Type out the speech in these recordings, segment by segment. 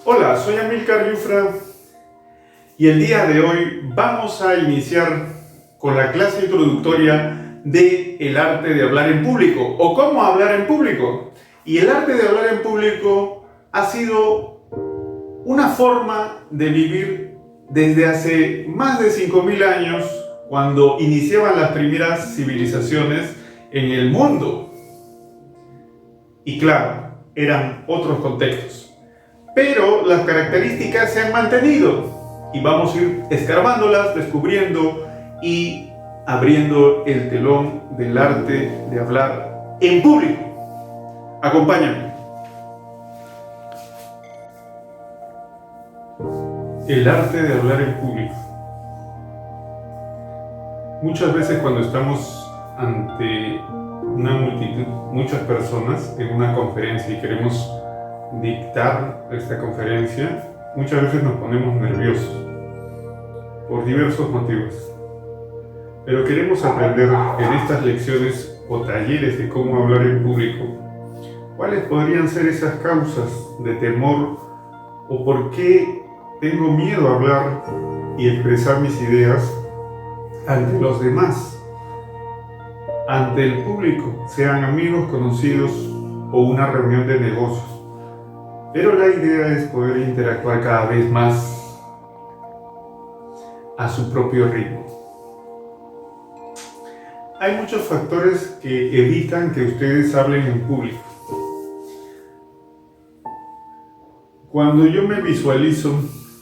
Hola, soy Amílcar Yufra y el día de hoy vamos a iniciar con la clase introductoria de el arte de hablar en público o cómo hablar en público. Y el arte de hablar en público ha sido una forma de vivir desde hace más de 5000 años, cuando iniciaban las primeras civilizaciones en el mundo. Y claro, eran otros contextos. Pero las características se han mantenido y vamos a ir escarbándolas, descubriendo y abriendo el telón del arte de hablar en público. Acompáñame. El arte de hablar en público. Muchas veces cuando estamos ante una multitud, muchas personas en una conferencia y queremos dictar esta conferencia, muchas veces nos ponemos nerviosos por diversos motivos. Pero queremos aprender en estas lecciones o talleres de cómo hablar en público cuáles podrían ser esas causas de temor o por qué tengo miedo a hablar y expresar mis ideas ante los demás, ante el público, sean amigos, conocidos o una reunión de negocios. Pero la idea es poder interactuar cada vez más a su propio ritmo. Hay muchos factores que evitan que ustedes hablen en público. Cuando yo me visualizo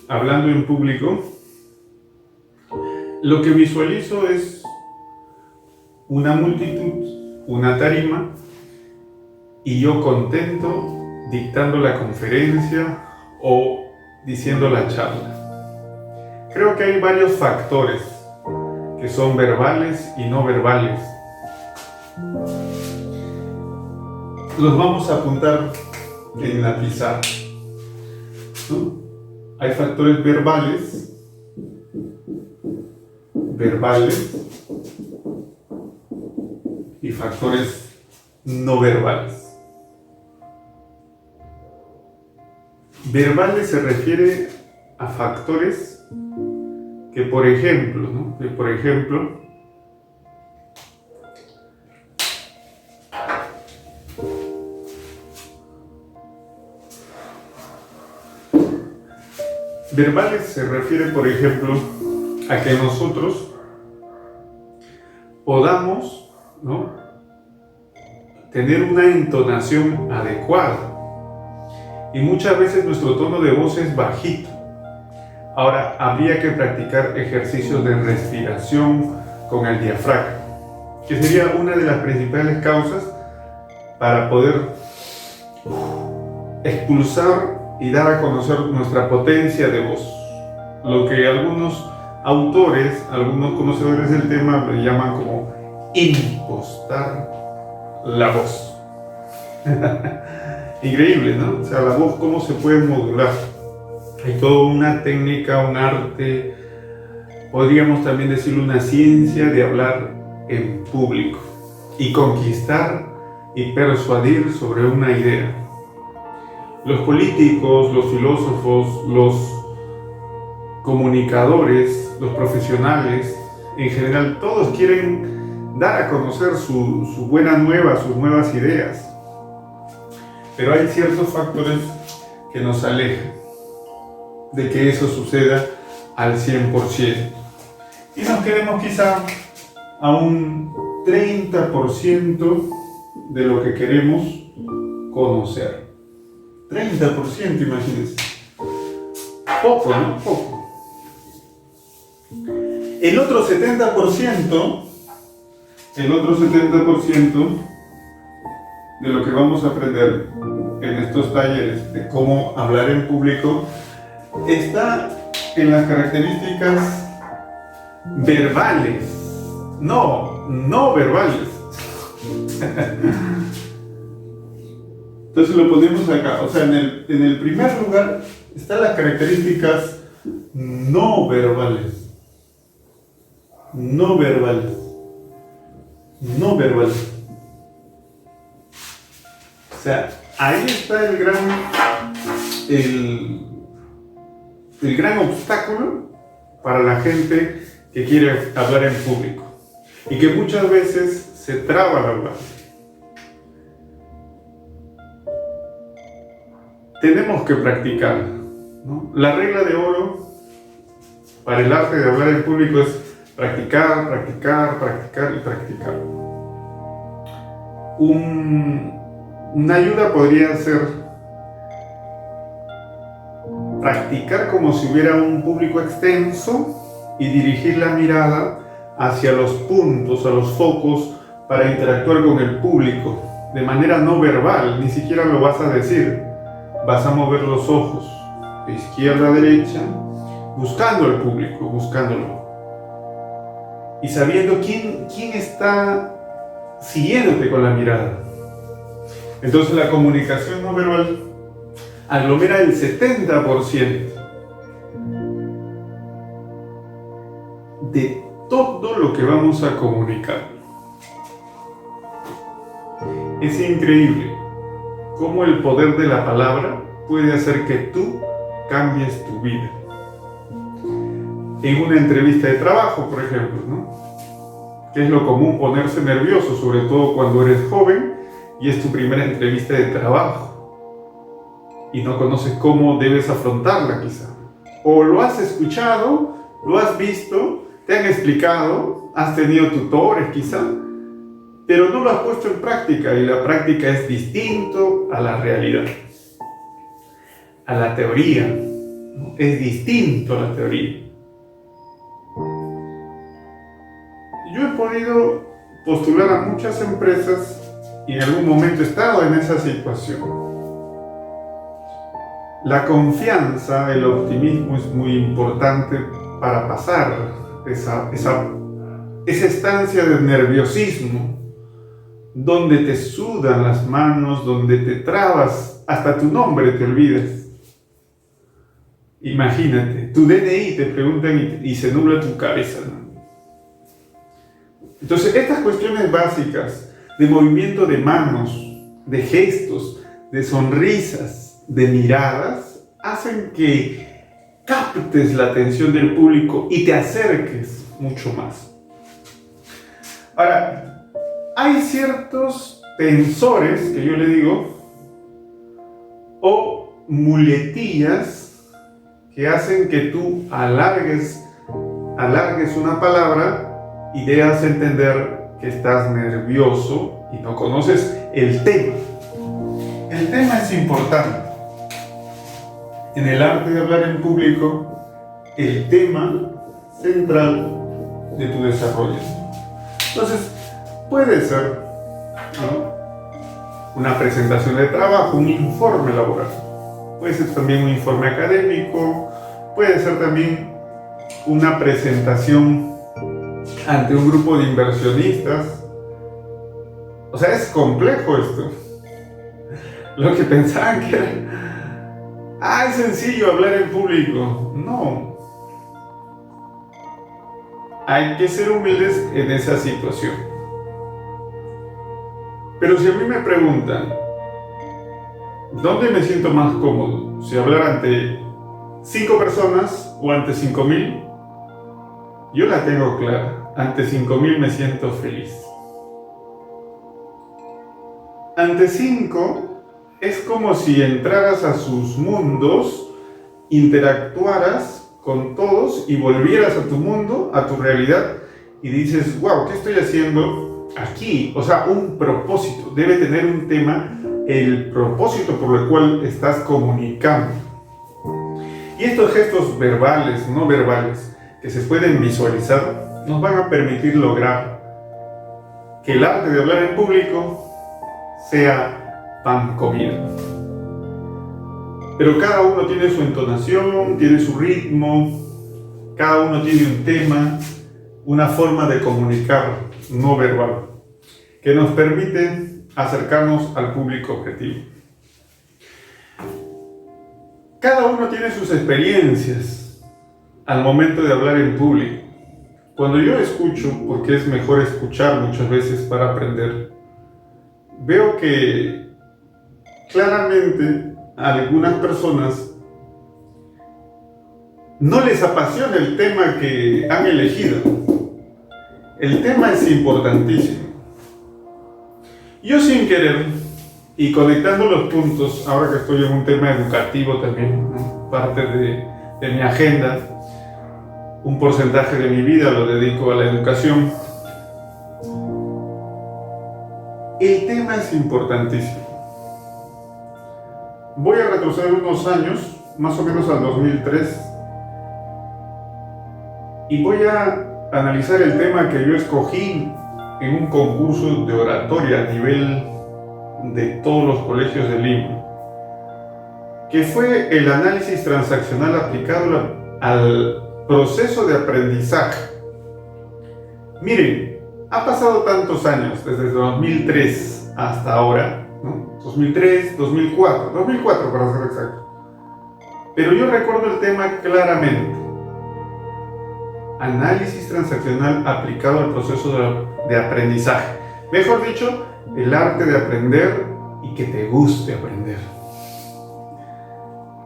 hablando en público, lo que visualizo es una multitud, una tarima, y yo contento dictando la conferencia o diciendo la charla. Creo que hay varios factores que son verbales y no verbales. Los vamos a apuntar en la pizarra, ¿no? Hay factores verbales y factores no verbales. Verbales se refiere a factores que, por ejemplo, verbales se refiere, por ejemplo, a que nosotros podamos, ¿no?, tener una entonación adecuada. Y muchas veces nuestro tono de voz es bajito. Ahora, habría que practicar ejercicios de respiración con el diafragma, que sería una de las principales causas para poder expulsar y dar a conocer nuestra potencia de voz. Lo que algunos autores, algunos conocedores del tema le llaman como impostar la voz. Increíble, ¿no? O sea, la voz, ¿cómo se puede modular? Hay toda una técnica, un arte, podríamos también decirlo una ciencia de hablar en público y conquistar y persuadir sobre una idea. Los políticos, los filósofos, los comunicadores, los profesionales, en general, todos quieren dar a conocer su buena nueva, sus nuevas ideas. Pero hay ciertos factores que nos alejan de que eso suceda al 100%. Y nos quedemos quizá a un 30% de lo que queremos conocer. 30%, imagínense. Poco, ¿no? Poco. El otro 70% de lo que vamos a aprender en estos talleres de cómo hablar en público está en las características verbales, no verbales. Entonces lo ponemos acá, o sea, en el primer lugar están las características no verbales. O sea, ahí está el el gran obstáculo para la gente que quiere hablar en público y que muchas veces se traba al hablar. Tenemos que practicar, ¿no? La regla de oro para el arte de hablar en público es practicar, practicar, practicar y practicar. Una ayuda podría ser practicar como si hubiera un público extenso y dirigir la mirada hacia los puntos, a los focos, para interactuar con el público de manera no verbal. Ni siquiera lo vas a decir, vas a mover los ojos de izquierda a derecha, buscando al público, buscándolo y sabiendo quién está siguiéndote con la mirada. Entonces la comunicación no verbal aglomera el 70% de todo lo que vamos a comunicar. Es increíble cómo el poder de la palabra puede hacer que tú cambies tu vida. En una entrevista de trabajo, por ejemplo, ¿no? Que es lo común ponerse nervioso, sobre todo cuando eres joven y es tu primera entrevista de trabajo y no conoces cómo debes afrontarla quizá. O lo has escuchado, lo has visto, te han explicado, has tenido tutores quizá, pero no lo has puesto en práctica y la práctica es distinto a la realidad, a la teoría, ¿no? Es distinto a la teoría. Yo he podido postular a muchas empresas y en algún momento he estado en esa situación. La confianza, el optimismo es muy importante para pasar esa estancia de nerviosismo, donde te sudan las manos, donde te trabas, hasta tu nombre te olvidas. Imagínate, tu DNI te preguntan y se nubla tu cabeza, ¿no? Entonces, estas cuestiones básicas de movimiento de manos, de gestos, de sonrisas, de miradas, hacen que captes la atención del público y te acerques mucho más. Ahora, hay ciertos tensores, que yo le digo, o muletillas que hacen que tú alargues una palabra y dejas entender que estás nervioso y no conoces el tema. El tema es importante. En el arte de hablar en público, el tema central de tu desarrollo. Entonces, puede ser, ¿no?, una presentación de trabajo, un informe laboral. Puede ser también un informe académico, puede ser también una presentación ante un grupo de inversionistas. O sea, es complejo esto. Lo que pensaban que era, es sencillo hablar en público. No. Hay que ser humildes en esa situación. Pero si a mí me preguntan, ¿dónde me siento más cómodo? Si hablar ante 5 personas o ante 5,000, yo la tengo clara. Ante 5,000 me siento feliz. Ante 5 es como si entraras a sus mundos, interactuaras con todos y volvieras a tu mundo, a tu realidad, y dices, wow, ¿qué estoy haciendo aquí? O sea, un propósito. Debe tener un tema, el propósito por el cual estás comunicando. Y estos gestos verbales, no verbales, que se pueden visualizar, nos van a permitir lograr que el arte de hablar en público sea pan comido. Pero cada uno tiene su entonación, tiene su ritmo, cada uno tiene un tema, una forma de comunicar no verbal, que nos permite acercarnos al público objetivo. Cada uno tiene sus experiencias al momento de hablar en público. Cuando yo escucho, porque es mejor escuchar muchas veces para aprender, veo que claramente algunas personas no les apasiona el tema que han elegido. El tema es importantísimo. Yo sin querer, y conectando los puntos, ahora que estoy en un tema educativo también, ¿no? Parte de mi agenda, un porcentaje de mi vida lo dedico a la educación. El tema es importantísimo. Voy a retroceder unos años, más o menos al 2003, y voy a analizar el tema que yo escogí en un concurso de oratoria a nivel de todos los colegios de Lima, que fue el análisis transaccional aplicado al proceso de aprendizaje. Miren, ha pasado tantos años, desde 2003 hasta ahora, ¿no? 2003, 2004 para ser exacto. Pero yo recuerdo el tema claramente. Análisis transaccional aplicado al proceso de aprendizaje. Mejor dicho, el arte de aprender y que te guste aprender.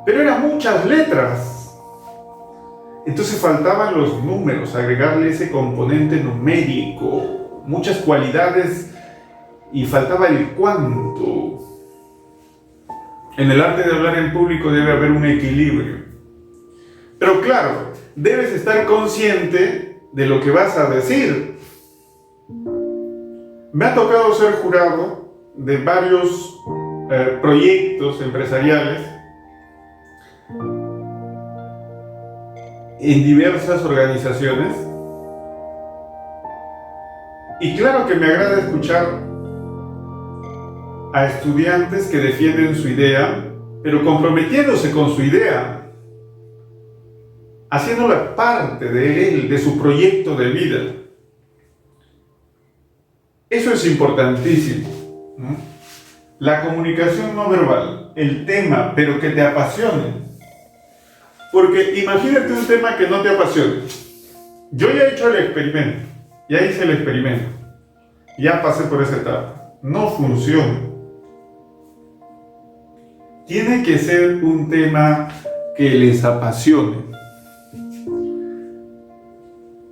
Pero eran muchas letras. Entonces faltaban los números, agregarle ese componente numérico, muchas cualidades y faltaba el cuánto. En el arte de hablar en público debe haber un equilibrio. Pero claro, debes estar consciente de lo que vas a decir. Me ha tocado ser jurado de varios proyectos empresariales en diversas organizaciones, y claro que me agrada escuchar a estudiantes que defienden su idea, pero comprometiéndose con su idea, haciéndola parte de él, de su proyecto de vida. Eso es importantísimo, ¿no? La comunicación no verbal, el tema, pero que te apasione. Porque imagínate un tema que no te apasione. Yo ya he hecho el experimento, ya hice el experimento, ya pasé por esa etapa. No funciona. Tiene que ser un tema que les apasione.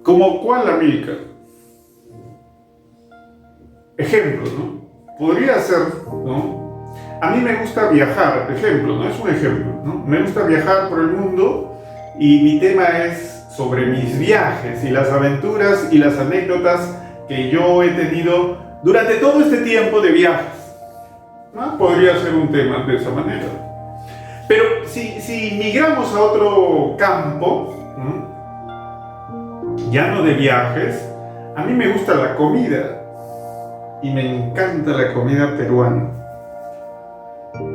¿Como cuál, Amílcar? Ejemplo, ¿no? Podría ser, ¿no? A mí me gusta viajar, ejemplo, ¿no? Es un ejemplo, ¿no? Me gusta viajar por el mundo y mi tema es sobre mis viajes y las aventuras y las anécdotas que yo he tenido durante todo este tiempo de viajes, ¿no? Podría ser un tema de esa manera. Pero si migramos a otro campo, ¿no? Ya no de viajes, a mí me gusta la comida y me encanta la comida peruana.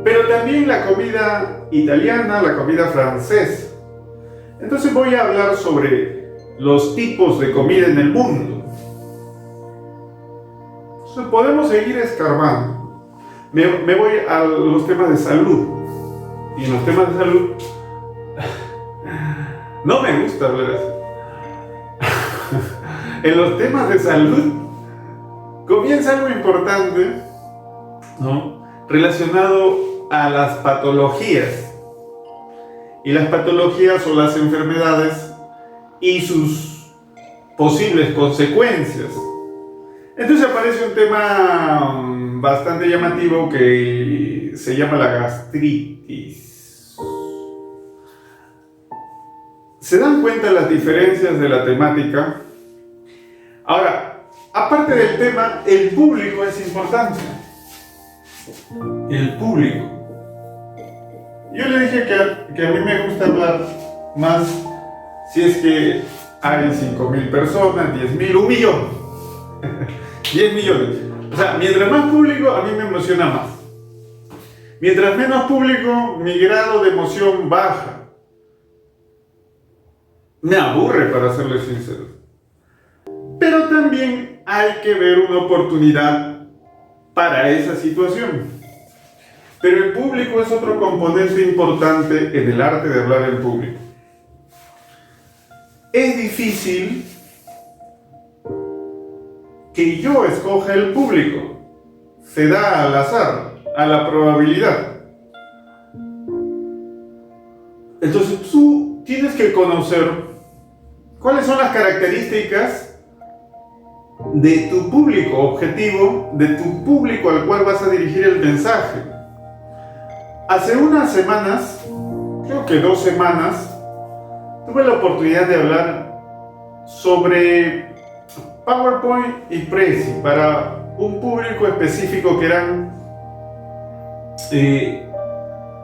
Pero también la comida italiana, la comida francesa. Entonces voy a hablar sobre los tipos de comida en el mundo. Entonces podemos seguir escarbando. Me voy a los temas de salud. Y en los temas de salud no me gusta hablar así. En los temas de salud comienza algo importante, ¿no? Relacionado a las patologías. Y las patologías son las enfermedades y sus posibles consecuencias. Entonces aparece un tema bastante llamativo que se llama la gastritis. ¿Se dan cuenta las diferencias de la temática? Ahora, aparte del tema, el público es importante. El público. Yo le dije que a mí me gusta hablar más si es que hay 5.000 personas, 10.000, 1 millón, 10 millones. O sea, mientras más público, a mí me emociona más. Mientras menos público, mi grado de emoción baja. Me aburre, para serles sincero. Pero también hay que ver una oportunidad para esa situación. Pero el público es otro componente importante en el arte de hablar en público. Es difícil que yo escoja el público. Se da al azar, a la probabilidad. Entonces tú tienes tienes que conocer cuáles son las características de tu público objetivo, de tu público al cual vas a dirigir el mensaje. Hace unas semanas, creo que 2 semanas, tuve la oportunidad de hablar sobre PowerPoint y Prezi para un público específico que eran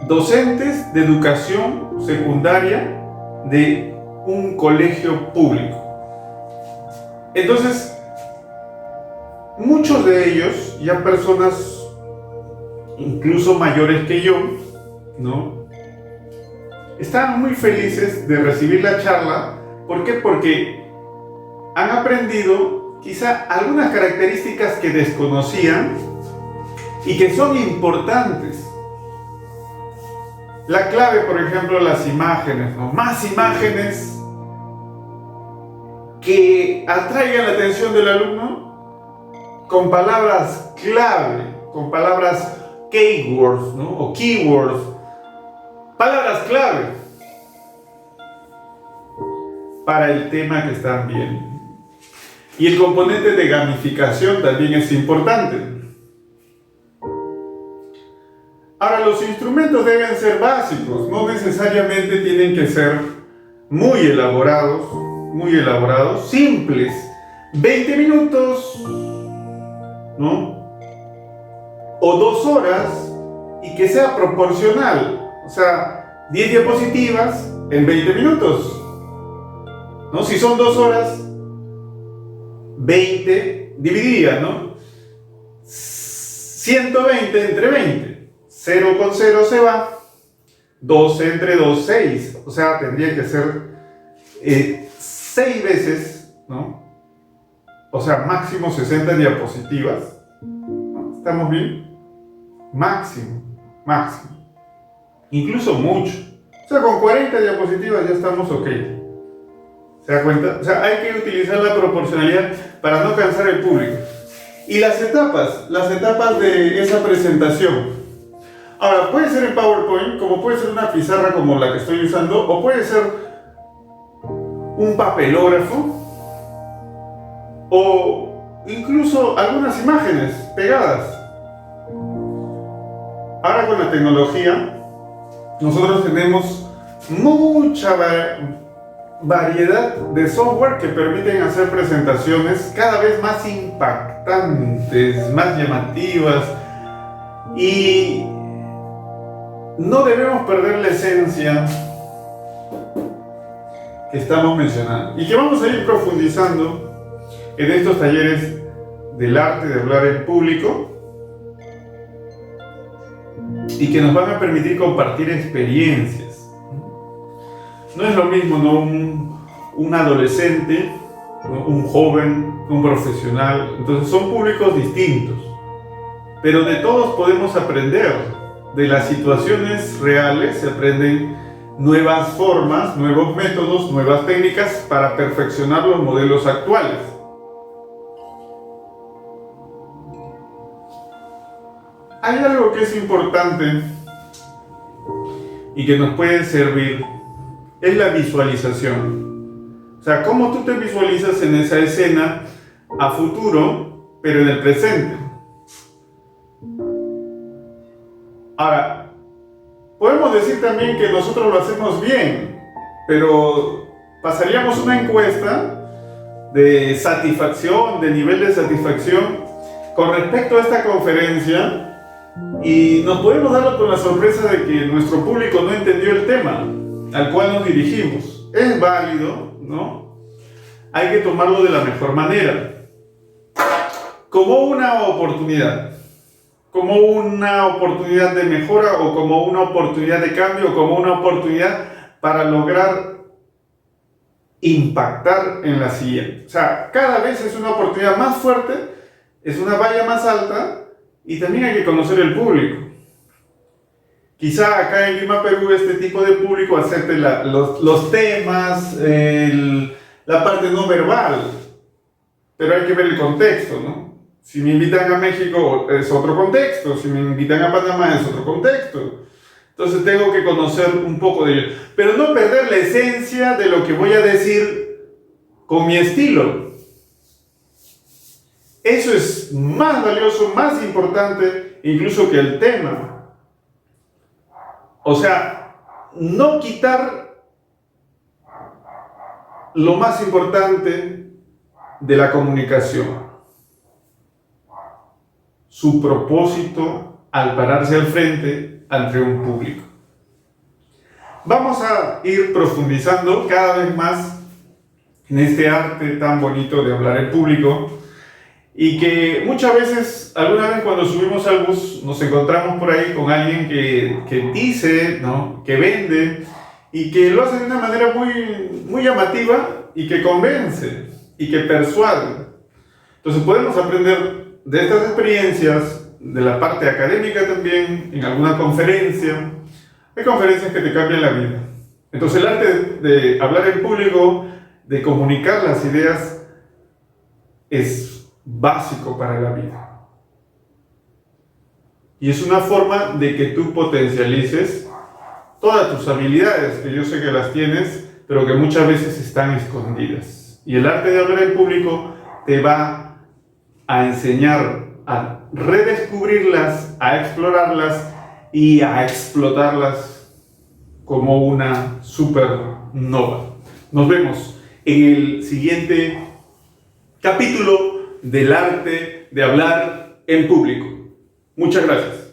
docentes de educación secundaria de un colegio público. Entonces, muchos de ellos, ya personas incluso mayores que yo, ¿no?, estaban muy felices de recibir la charla. ¿Por qué? Porque han aprendido quizá algunas características que desconocían y que son importantes. La clave, por ejemplo, las imágenes, ¿no? Más imágenes que atraigan la atención del alumno con palabras clave, con palabras keywords, ¿no?, o keywords, palabras clave para el tema que están viendo. Y el componente de gamificación también es importante. Ahora, los instrumentos deben ser básicos, no necesariamente tienen que ser muy elaborados, simples. 20 minutos, ¿no?, o 2 horas, y que sea proporcional. O sea, 10 diapositivas en 20 minutos, ¿no? Si son 2 horas, 20 divididas, ¿no? 120 entre 20. 0 con 0 se va. 12 entre 2, 6. O sea, tendría que ser 6 veces, ¿no? O sea, máximo 60 diapositivas. ¿No? ¿Estamos bien? Máximo. Incluso mucho. O sea, con 40 diapositivas ya estamos ok. ¿Se da cuenta? O sea, hay que utilizar la proporcionalidad para no cansar al público. Y las etapas de esa presentación. Ahora, puede ser en PowerPoint, como puede ser una pizarra como la que estoy usando, o puede ser un papelógrafo, o incluso algunas imágenes pegadas. Ahora, con la tecnología, nosotros tenemos mucha variedad de software que permiten hacer presentaciones cada vez más impactantes, más llamativas, y no debemos perder la esencia que estamos mencionando y que vamos a ir profundizando en estos talleres del arte de hablar en público, y que nos van a permitir compartir experiencias. No es lo mismo, ¿no?, un adolescente, ¿no?, un joven, un profesional. Entonces son públicos distintos, pero de todos podemos aprender. De las situaciones reales se aprenden nuevas formas, nuevos métodos, nuevas técnicas para perfeccionar los modelos actuales. Hay algo que es importante y que nos puede servir, es la visualización. O sea, cómo tú te visualizas en esa escena a futuro, pero en el presente. Ahora, podemos decir también que nosotros lo hacemos bien, pero pasaríamos una encuesta de satisfacción, de nivel de satisfacción con respecto a esta conferencia, y nos podemos dar con la sorpresa de que nuestro público no entendió el tema al cual nos dirigimos. Es válido, ¿no? Hay que tomarlo de la mejor manera, como una oportunidad. Como una oportunidad de mejora, o como una oportunidad de cambio, o como una oportunidad para lograr impactar en la siguiente. O sea, cada vez es una oportunidad más fuerte, es una valla más alta, y también hay que conocer el público. Quizá acá en Lima, Perú, este tipo de público acepte los temas, la parte no verbal, pero hay que ver el contexto, ¿no? Si me invitan a México es otro contexto, si me invitan a Panamá es otro contexto. Entonces tengo que conocer un poco de ello. Pero no perder la esencia de lo que voy a decir con mi estilo. Eso es más valioso, más importante, incluso que el tema. O sea, no quitar lo más importante de la comunicación. Su propósito al pararse al frente ante un público. Vamos a ir profundizando cada vez más en este arte tan bonito de hablar en público. Y que muchas veces, alguna vez cuando subimos al bus, nos encontramos por ahí con alguien que dice, ¿no?, que vende y que lo hace de una manera muy llamativa y que convence y que persuade. Entonces podemos aprender de estas experiencias, de la parte académica también, en alguna conferencia. Hay conferencias que te cambian la vida. Entonces el arte de hablar en público, de comunicar las ideas, es básico para la vida. Y es una forma de que tú potencialices todas tus habilidades, que yo sé que las tienes, pero que muchas veces están escondidas. Y el arte de hablar en público te va a enseñar a redescubrirlas, a explorarlas y a explotarlas como una supernova. Nos vemos en el siguiente capítulo del arte de hablar en público. Muchas gracias.